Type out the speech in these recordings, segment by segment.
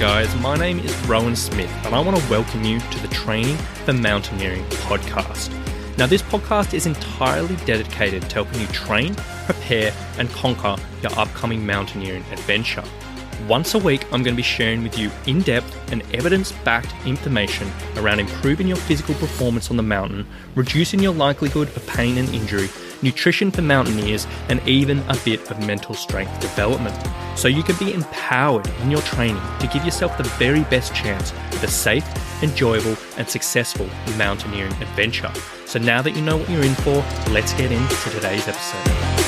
guys, my name is Rowan Smith and I want to welcome you to the Training for Mountaineering podcast. Now this podcast is entirely dedicated to helping you train, prepare and conquer your upcoming mountaineering adventure. Once a week, I'm going to be sharing with you in-depth and evidence-backed information around improving your physical performance on the mountain, reducing your likelihood of pain and injury, nutrition for mountaineers, and even a bit of mental strength development. So you can be empowered in your training to give yourself the very best chance of a safe, enjoyable, and successful mountaineering adventure. So now that you know what you're in for, let's get into today's episode.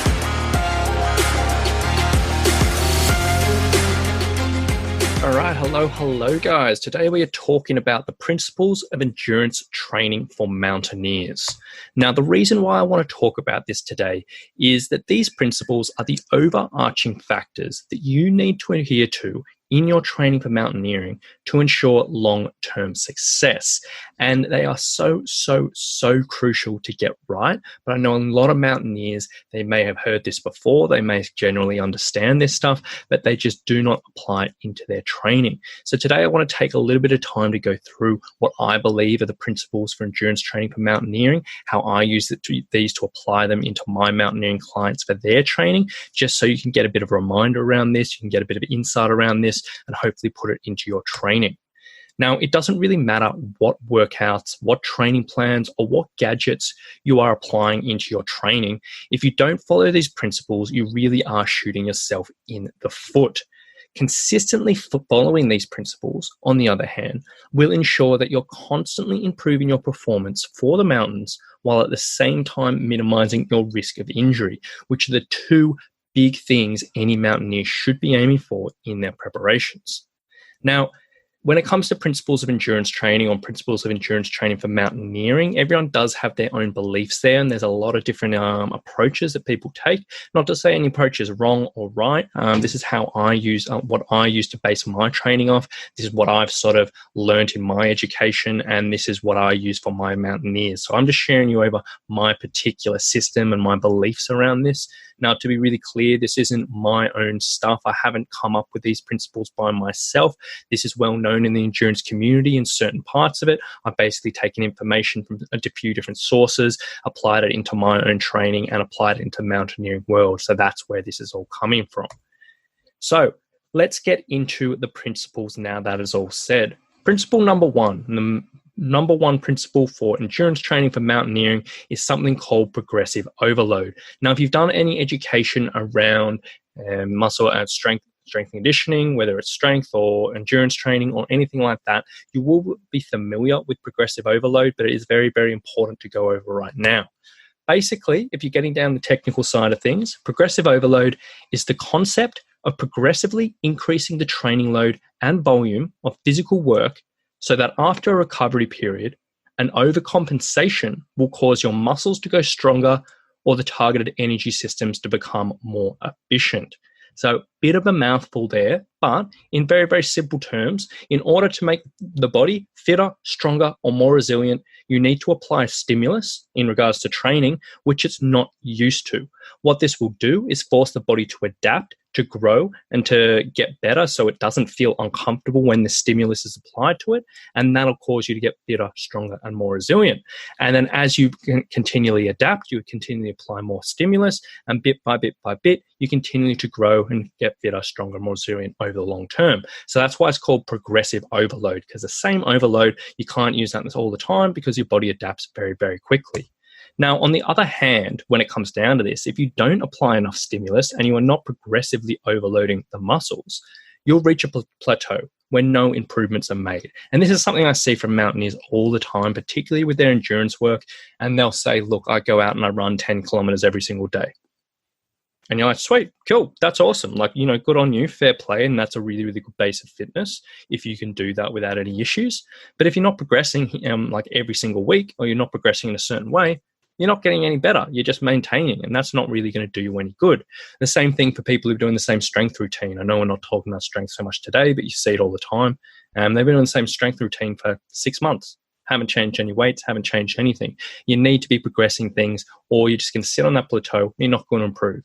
All right, hello guys. Today we are talking about the principles of endurance training for mountaineers. Now, the reason why I want to talk about this today is that these principles are the overarching factors that you need to adhere to in your training for mountaineering to ensure long-term success. And they are so crucial to get right. But I know a lot of mountaineers, they may have heard this before, they may generally understand this stuff, but they just do not apply it into their training. So today I want to take a little bit of time to go through what I believe are the principles for endurance training for mountaineering, how I use these to apply them into my mountaineering clients for their training, just so you can get a bit of a reminder around this, you can get a bit of insight around this, and hopefully put it into your training. Now, it doesn't really matter what workouts, what training plans, or what gadgets you are applying into your training. If you don't follow these principles, you really are shooting yourself in the foot. Consistently following these principles, on the other hand, will ensure that you're constantly improving your performance for the mountains while at the same time minimizing your risk of injury, which are the two big things any mountaineer should be aiming for in their preparations. Now, when it comes to principles of endurance training or principles of endurance training for mountaineering, everyone does have their own beliefs there, and there's a lot of different approaches that people take. Not to say any approach is wrong or right. This is how I use what I use to base my training off. This is what I've sort of learned in my education, and this is what I use for my mountaineers. So I'm just sharing you over my particular system and my beliefs around this. Now, to be really clear, this isn't my own stuff. I haven't come up with these principles by myself. This is well known in the endurance community in certain parts of it. I've basically taken information from a few different sources, applied it into my own training, and applied it into the mountaineering world. So that's where this is all coming from. So let's get into the principles now that is all said. Principle number one, the number one principle for endurance training for mountaineering is something called progressive overload. Now, if you've done any education around muscle and strength and conditioning, whether it's strength or endurance training or anything like that, you will be familiar with progressive overload, but it is very, very important to go over right now. Basically, if you're getting down the technical side of things, progressive overload is the concept of progressively increasing the training load and volume of physical work so that after a recovery period, an overcompensation will cause your muscles to go stronger or the targeted energy systems to become more efficient. So, bit of a mouthful there, but in very, very simple terms, in order to make the body fitter, stronger, or more resilient, you need to apply stimulus in regards to training, which it's not used to. What this will do is force the body to adapt, to grow, and to get better so it doesn't feel uncomfortable when the stimulus is applied to it, and that'll cause you to get fitter, stronger, and more resilient. And then as you continually adapt, you continually apply more stimulus, and bit by bit, you continue to grow and get fitter, stronger, more resilient over the long term. So that's why it's called progressive overload, because the same overload, you can't use that all the time because your body adapts very, very quickly. Now, on the other hand, when it comes down to this, if you don't apply enough stimulus and you are not progressively overloading the muscles, you'll reach a plateau where no improvements are made. And this is something I see from mountaineers all the time, particularly with their endurance work. And they'll say, look, I go out and I run 10 kilometers every single day. And you're like, sweet, cool, that's awesome. Like, good on you, fair play. And that's a really, really good base of fitness if you can do that without any issues. But if you're not progressing like every single week, or you're not progressing in a certain way, you're not getting any better. You're just maintaining, and that's not really going to do you any good. The same thing for people who are doing the same strength routine. I know we're not talking about strength so much today, but you see it all the time. They've been doing the same strength routine for 6 months. Haven't changed any weights, haven't changed anything. You need to be progressing things, or you're just going to sit on that plateau. You're not going to improve.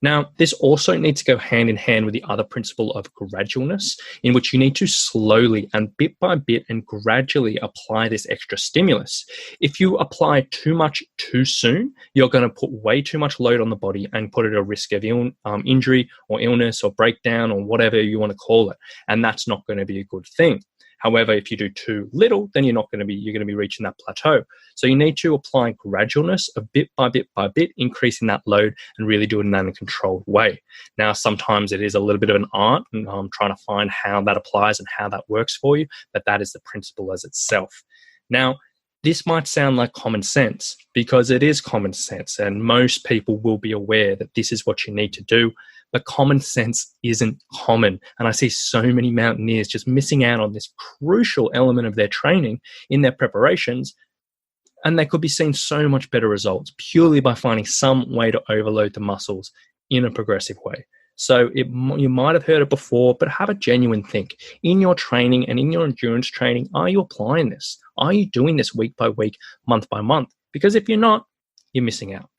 Now, this also needs to go hand in hand with the other principle of gradualness, in which you need to slowly and bit by bit and gradually apply this extra stimulus. If you apply too much too soon, you're going to put way too much load on the body and put it at a risk of injury or illness or breakdown or whatever you want to call it. And that's not going to be a good thing. However, if you do too little, then you're going to be reaching that plateau. So you need to apply gradualness of bit by bit, increasing that load and really doing that in a controlled way. Now, sometimes it is a little bit of an art, and I'm trying to find how that applies and how that works for you, but that is the principle as itself. Now, this might sound like common sense, because it is common sense, and most people will be aware that this is what you need to do. But common sense isn't common. And I see so many mountaineers just missing out on this crucial element of their training in their preparations. And they could be seeing so much better results purely by finding some way to overload the muscles in a progressive way. So you might have heard it before, but have a genuine think. In your training and in your endurance training, are you applying this? Are you doing this week by week, month by month? Because if you're not, you're missing out.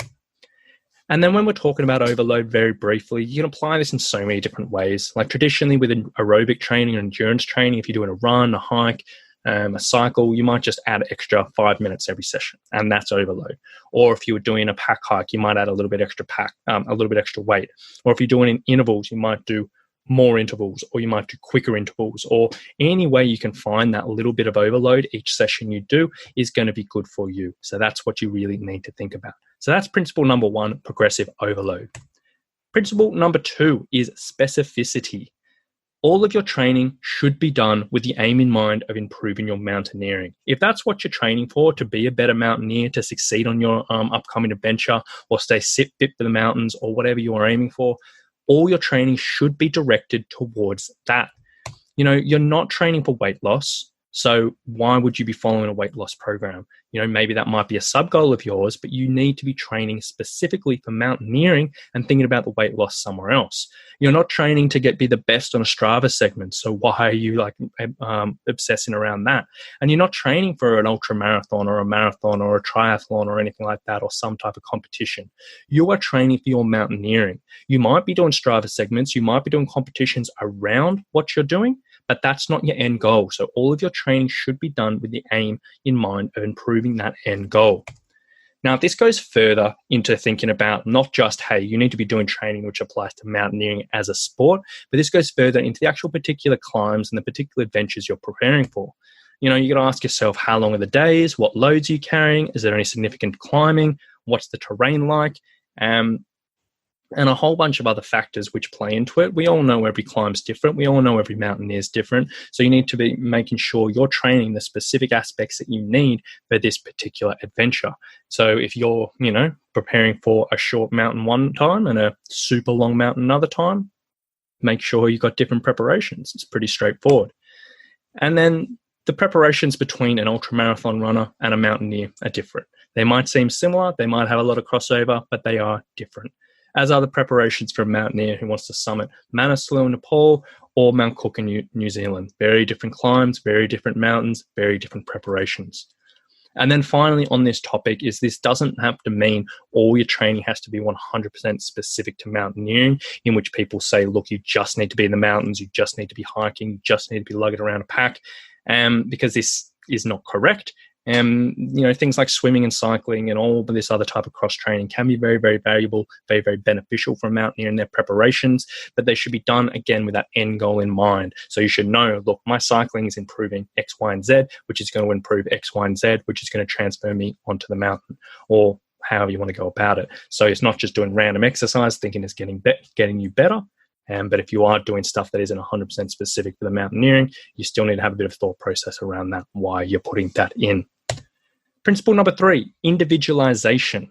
And then when we're talking about overload very briefly, you can apply this in so many different ways. Like traditionally with aerobic training and endurance training, if you're doing a run, a hike, a cycle, you might just add extra 5 minutes every session, and that's overload. Or if you were doing a pack hike, you might add a little bit extra weight. Or if you're doing in intervals, you might do more intervals, or you might do quicker intervals, or any way you can find that little bit of overload each session you do is going to be good for you. So that's what you really need to think about. So that's principle number 1, progressive overload. Principle number 2 is specificity. All of your training should be done with the aim in mind of improving your mountaineering. If that's what you're training for, to be a better mountaineer, to succeed on your upcoming adventure, or stay fit for the mountains, or whatever you are aiming for, all your training should be directed towards that. You know, you're not training for weight loss, so why would you be following a weight loss program? You know, maybe that might be a sub goal of yours, but you need to be training specifically for mountaineering and thinking about the weight loss somewhere else. You're not training to be the best on a Strava segment, so why are you obsessing around that? And you're not training for an ultra marathon or a marathon or a triathlon or anything like that, or some type of competition. You are training for your mountaineering. You might be doing Strava segments, you might be doing competitions around what you're doing, but that's not your end goal. So all of your training should be done with the aim in mind of improving that end goal. Now, this goes further into thinking about not just, hey, you need to be doing training which applies to mountaineering as a sport, but this goes further into the actual particular climbs and the particular adventures you're preparing for. You know, you got to ask yourself, how long are the days? What loads are you carrying? Is there any significant climbing? What's the terrain like? And a whole bunch of other factors which play into it. We all know every climb's different. We all know every mountaineer is different. So you need to be making sure you're training the specific aspects that you need for this particular adventure. So if you're, preparing for a short mountain one time and a super long mountain another time, make sure you've got different preparations. It's pretty straightforward. And then the preparations between an ultramarathon runner and a mountaineer are different. They might seem similar. They might have a lot of crossover, but they are different. As are the preparations for a mountaineer who wants to summit Manaslu in Nepal or Mount Cook in New Zealand. Very different climbs, very different mountains, very different preparations. And then finally on this topic is this doesn't have to mean all your training has to be 100% specific to mountaineering, in which people say, look, you just need to be in the mountains, you just need to be hiking, you just need to be lugging around a pack, because this is not correct. Things like swimming and cycling and all of this other type of cross training can be very, very valuable, very, very beneficial for a mountaineer in their preparations, but they should be done again with that end goal in mind. So you should know, look, my cycling is improving X, Y, and Z, which is going to improve X, Y, and Z, which is going to transfer me onto the mountain, or however you want to go about it. So it's not just doing random exercise thinking it's getting you better. But if you are doing stuff that isn't 100% specific for the mountaineering, you still need to have a bit of thought process around that, why you're putting that in. Principle number 3, individualization.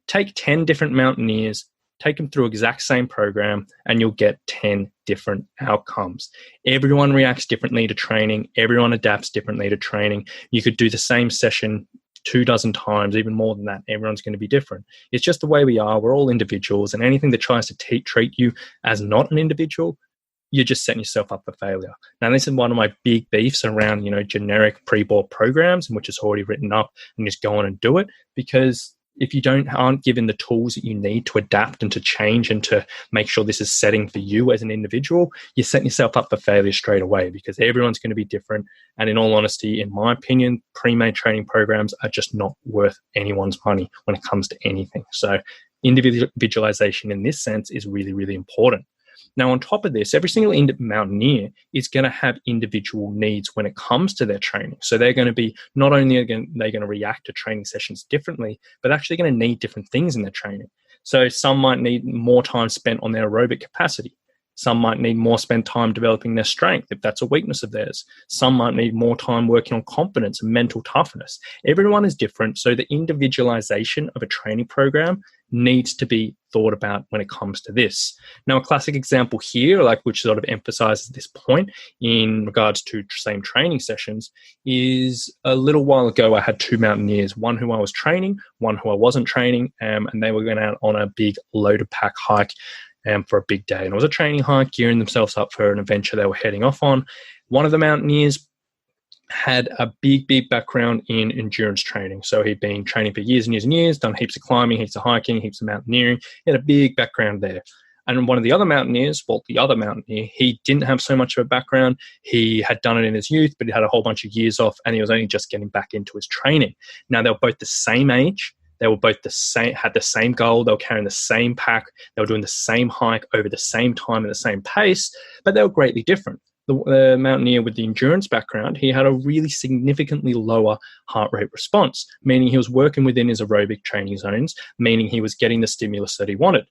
Take 10 different mountaineers, take them through exact same program, and you'll get 10 different outcomes. Everyone reacts differently to training. Everyone adapts differently to training. You could do the same session 24 times, even more than that. Everyone's going to be different. It's just the way we are. We're all individuals, and anything that tries to treat you as not an individual, you're just setting yourself up for failure. Now, this is one of my big beefs around, generic pre-bought programs, in which it's already written up and just go on and do it, because if you aren't given the tools that you need to adapt and to change and to make sure this is setting for you as an individual, you're setting yourself up for failure straight away, because everyone's going to be different. And in all honesty, in my opinion, pre-made training programs are just not worth anyone's money when it comes to anything. So individualization in this sense is really, really important. Now, on top of this, every single mountaineer is going to have individual needs when it comes to their training. So they're going to be, not only are they going to react to training sessions differently, but actually going to need different things in their training. So some might need more time spent on their aerobic capacity. Some might need more spent time developing their strength, if that's a weakness of theirs. Some might need more time working on confidence and mental toughness. Everyone is different, so the individualization of a training program needs to be thought about when it comes to this. Now, a classic example here, which sort of emphasizes this point in regards to same training sessions, is a little while ago I had two mountaineers, one who I was training, one who I wasn't training, and they were going out on a big loaded pack hike for a big day. And it was a training hike, gearing themselves up for an adventure they were heading off on. One of the mountaineers had a big background in endurance training. So he'd been training for years and years and years, done heaps of climbing, heaps of hiking, heaps of mountaineering. He had a big background there. And one of the other mountaineers, he didn't have so much of a background. He had done it in his youth, but he had a whole bunch of years off, and he was only just getting back into his training. Now, they were both the same age. They were both had the same goal. They were carrying the same pack. They were doing the same hike over the same time at the same pace, but they were greatly different. The mountaineer with the endurance background, he had a really significantly lower heart rate response, meaning he was working within his aerobic training zones, meaning he was getting the stimulus that he wanted.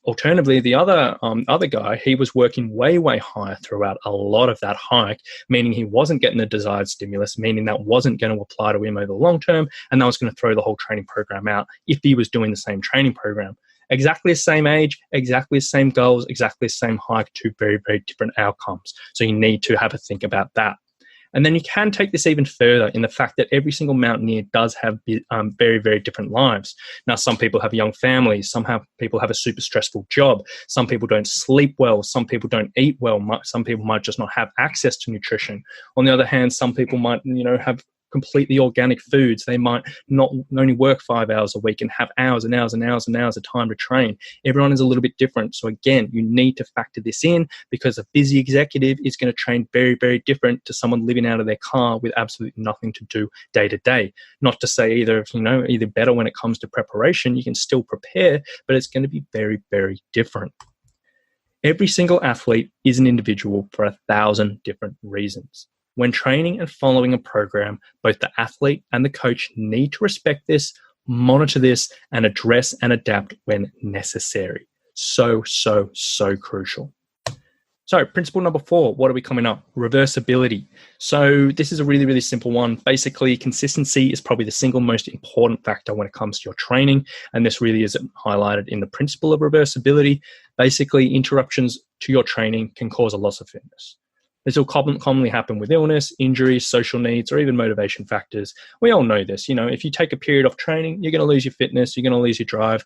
Alternatively, the other guy, he was working way higher throughout a lot of that hike, meaning he wasn't getting the desired stimulus, meaning that wasn't going to apply to him over the long term, and that was going to throw the whole training program out if he was doing the same training program. Exactly the same age, exactly the same goals, exactly the same hike, two very different outcomes. So you need to have a think about that. And then you can take this even further in the fact that every single mountaineer does have very different lives. Now, some people have young families. People have a super stressful job. Some people don't sleep well. Some people don't eat well. Some people might just not have access to nutrition. On the other hand, some people might, have completely organic foods. They might not only work 5 hours a week and have hours and hours and hours and hours of time to train. Everyone is a little bit different. So again, you need to factor this in, because a busy executive is going to train very different to someone living out of their car with absolutely nothing to do day to day. Not to say either better when it comes to preparation, you can still prepare, but it's going to be very different. Every single athlete is an individual for 1,000 different reasons. When training and following a program, both the athlete and the coach need to respect this, monitor this, and address and adapt when necessary. So crucial. So principle number 4, what are we coming up? Reversibility. So this is a really simple one. Basically, consistency is probably the single most important factor when it comes to your training. And this really is highlighted in the principle of reversibility. Basically, interruptions to your training can cause a loss of fitness. This will commonly happen with illness, injuries, social needs, or even motivation factors. We all know this. If you take a period off training, you're going to lose your fitness, you're going to lose your drive.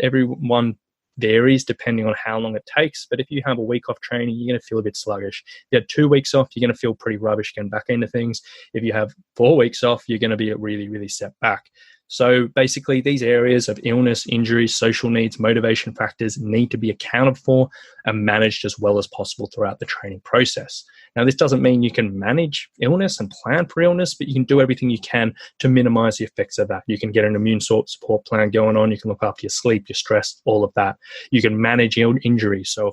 Everyone varies depending on how long it takes. But if you have a week off training, you're going to feel a bit sluggish. If you had 2 weeks off, you're going to feel pretty rubbish getting back into things. If you have 4 weeks off, you're going to be really set back. So basically, these areas of illness, injuries, social needs, motivation factors need to be accounted for and managed as well as possible throughout the training process. Now, this doesn't mean you can manage illness and plan for illness, but you can do everything you can to minimize the effects of that. You can get an immune support plan going on. You can look after your sleep, your stress, all of that. You can manage injuries. So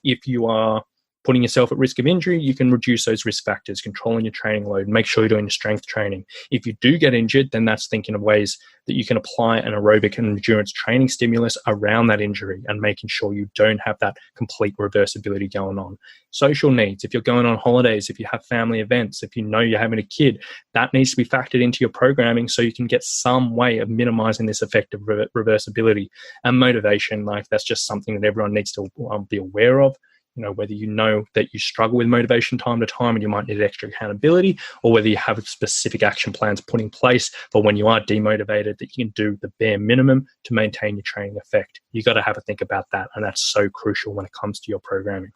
if you are putting yourself at risk of injury, you can reduce those risk factors, controlling your training load, make sure you're doing your strength training. If you do get injured, then that's thinking of ways that you can apply an aerobic and endurance training stimulus around that injury and making sure you don't have that complete reversibility going on. Social needs, if you're going on holidays, if you have family events, if you're having a kid, that needs to be factored into your programming so you can get some way of minimizing this effect of reversibility. And motivation, that's just something that everyone needs to be aware of. Whether that you struggle with motivation time to time and you might need extra accountability, or whether you have specific action plans put in place for when you are demotivated that you can do the bare minimum to maintain your training effect. You got to have a think about that, and that's so crucial when it comes to your programming.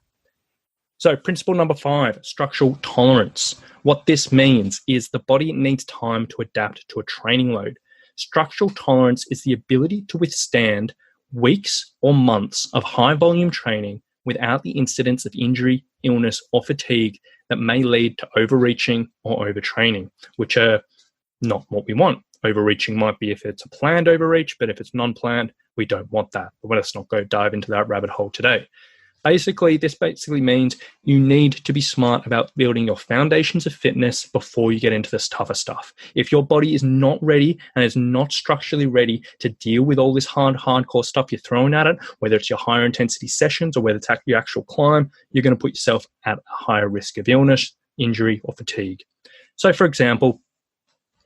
So principle number 5, structural tolerance. What this means is the body needs time to adapt to a training load. Structural tolerance is the ability to withstand weeks or months of high volume training without the incidence of injury, illness, or fatigue that may lead to overreaching or overtraining, which are not what we want. Overreaching might be if it's a planned overreach, but if it's non-planned, we don't want that. But let's not go dive into that rabbit hole today. This basically means you need to be smart about building your foundations of fitness before you get into this tougher stuff. If your body is not ready and is not structurally ready to deal with all this hardcore stuff you're throwing at it, whether it's your higher intensity sessions or whether it's your actual climb, you're going to put yourself at a higher risk of illness, injury, or fatigue. So, for example,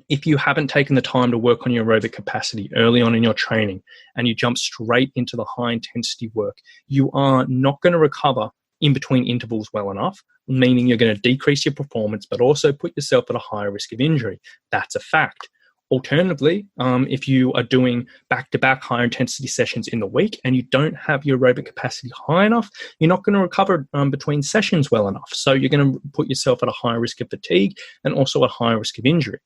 if you haven't taken the time to work on your aerobic capacity early on in your training and you jump straight into the high intensity work, you are not going to recover in between intervals well enough, meaning you're going to decrease your performance, but also put yourself at a higher risk of injury. That's a fact. Alternatively, if you are doing back-to-back higher intensity sessions in the week and you don't have your aerobic capacity high enough, you're not going to recover between sessions well enough. So you're going to put yourself at a higher risk of fatigue and also a higher risk of injury.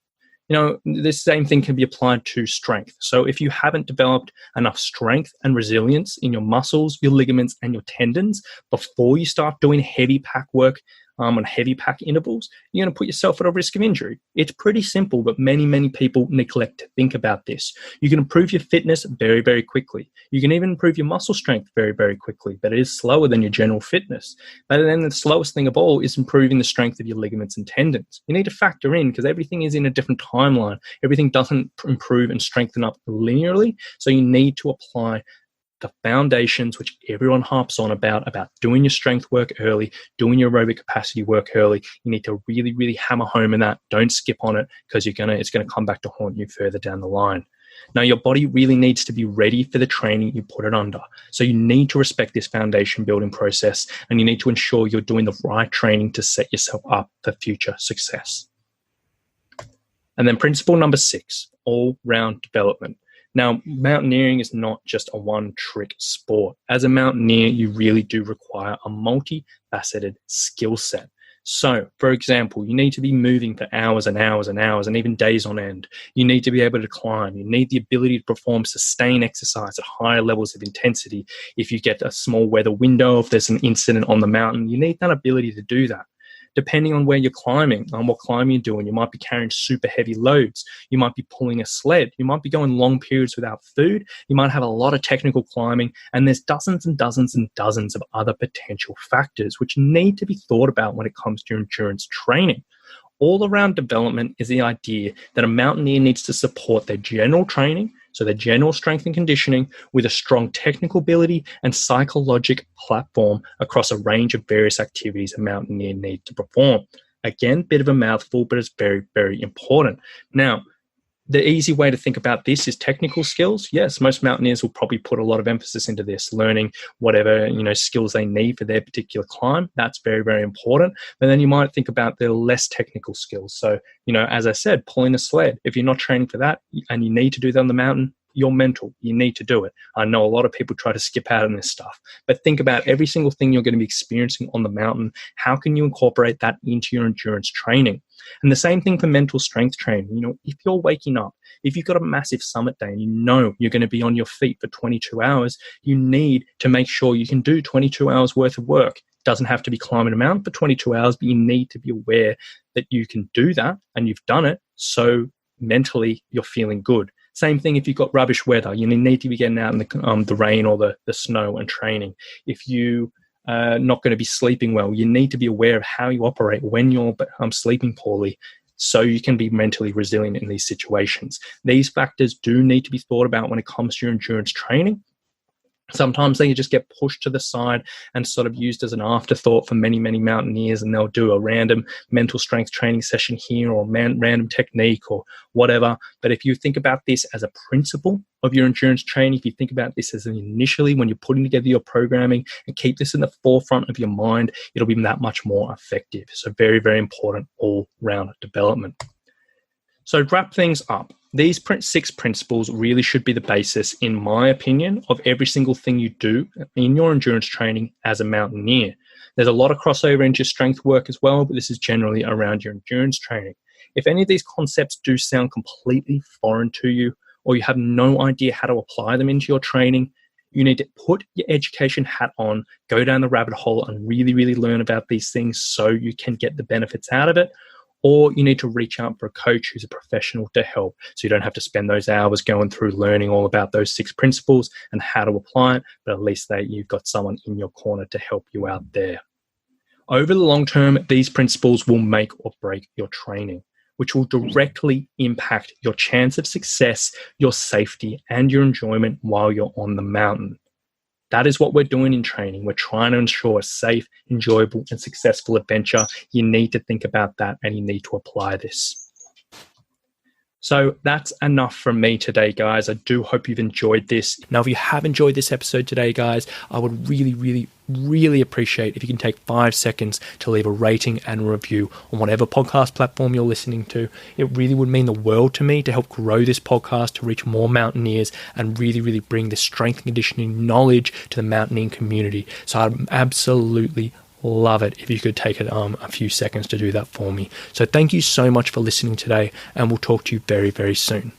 This same thing can be applied to strength. So if you haven't developed enough strength and resilience in your muscles, your ligaments, and your tendons before you start doing heavy pack work on heavy pack intervals, you're going to put yourself at a risk of injury. It's pretty simple, but many people neglect to think about this. You can improve your fitness very, very quickly. You can even improve your muscle strength very, very quickly, but it is slower than your general fitness. But then the slowest thing of all is improving the strength of your ligaments and tendons. You need to factor in, because everything is in a different timeline. Everything doesn't improve and strengthen up linearly, so you need to apply the foundations, which everyone harps on about doing your strength work early, doing your aerobic capacity work early. You need to really, really hammer home in that. Don't skip on it, because it's going to come back to haunt you further down the line. Now, your body really needs to be ready for the training you put it under. So you need to respect this foundation building process, and you need to ensure you're doing the right training to set yourself up for future success. And then principle number 6, all-round development. Now, mountaineering is not just a one-trick sport. As a mountaineer, you really do require a multifaceted skill set. So, for example, you need to be moving for hours and hours and hours and even days on end. You need to be able to climb. You need the ability to perform sustained exercise at higher levels of intensity. If you get a small weather window, if there's an incident on the mountain, you need that ability to do that. Depending on where you're climbing, on what climbing you're doing, you might be carrying super heavy loads. You might be pulling a sled. You might be going long periods without food. You might have a lot of technical climbing, and there's dozens and dozens and dozens of other potential factors which need to be thought about when it comes to endurance training. All-around development is the idea that a mountaineer needs to support their general training, so their general strength and conditioning, with a strong technical ability and psychologic platform across a range of various activities a mountaineer needs to perform. Again, bit of a mouthful, but it's very, very important. Now, the easy way to think about this is technical skills. Yes, most mountaineers will probably put a lot of emphasis into this, learning whatever skills they need for their particular climb. That's very, very important. But then you might think about the less technical skills. So, as I said, pulling a sled. If you're not training for that and you need to do that on the mountain, you're mental. You need to do it. I know a lot of people try to skip out on this stuff, but think about every single thing you're going to be experiencing on the mountain. How can you incorporate that into your endurance training? And the same thing for mental strength training. If you're waking up, if you've got a massive summit day and you're going to be on your feet for 22 hours, you need to make sure you can do 22 hours worth of work. It doesn't have to be climbing a mountain for 22 hours, but you need to be aware that you can do that and you've done it. So mentally you're feeling good. Same thing if you've got rubbish weather. You need to be getting out in the rain or the snow and training. If you not going to be sleeping well, you need to be aware of how you operate when you're sleeping poorly, so you can be mentally resilient in these situations. These factors do need to be thought about when it comes to your endurance training. Sometimes they just get pushed to the side and sort of used as an afterthought for many, many mountaineers, and they'll do a random mental strength training session here or random technique or whatever. But if you think about this as a principle of your endurance training, if you think about this as initially when you're putting together your programming and keep this in the forefront of your mind, it'll be that much more effective. So very, very important all-round development. So to wrap things up, these 6 principles really should be the basis, in my opinion, of every single thing you do in your endurance training as a mountaineer. There's a lot of crossover into your strength work as well, but this is generally around your endurance training. If any of these concepts do sound completely foreign to you, or you have no idea how to apply them into your training, you need to put your education hat on, go down the rabbit hole and really, really learn about these things so you can get the benefits out of it. Or you need to reach out for a coach who's a professional to help, so you don't have to spend those hours going through learning all about those 6 principles and how to apply it, but at least you've got someone in your corner to help you out there. Over the long term, these principles will make or break your training, which will directly impact your chance of success, your safety, and your enjoyment while you're on the mountain. That is what we're doing in training. We're trying to ensure a safe, enjoyable, and successful adventure. You need to think about that and you need to apply this. So that's enough from me today, guys. I do hope you've enjoyed this. Now, if you have enjoyed this episode today, guys, I would really, really, really appreciate if you can take 5 seconds to leave a rating and a review on whatever podcast platform you're listening to. It really would mean the world to me to help grow this podcast, to reach more mountaineers and really, really bring the strength and conditioning knowledge to the mountaineering community. So I'd absolutely love it if you could take a few seconds to do that for me. So thank you so much for listening today, and we'll talk to you very, very soon.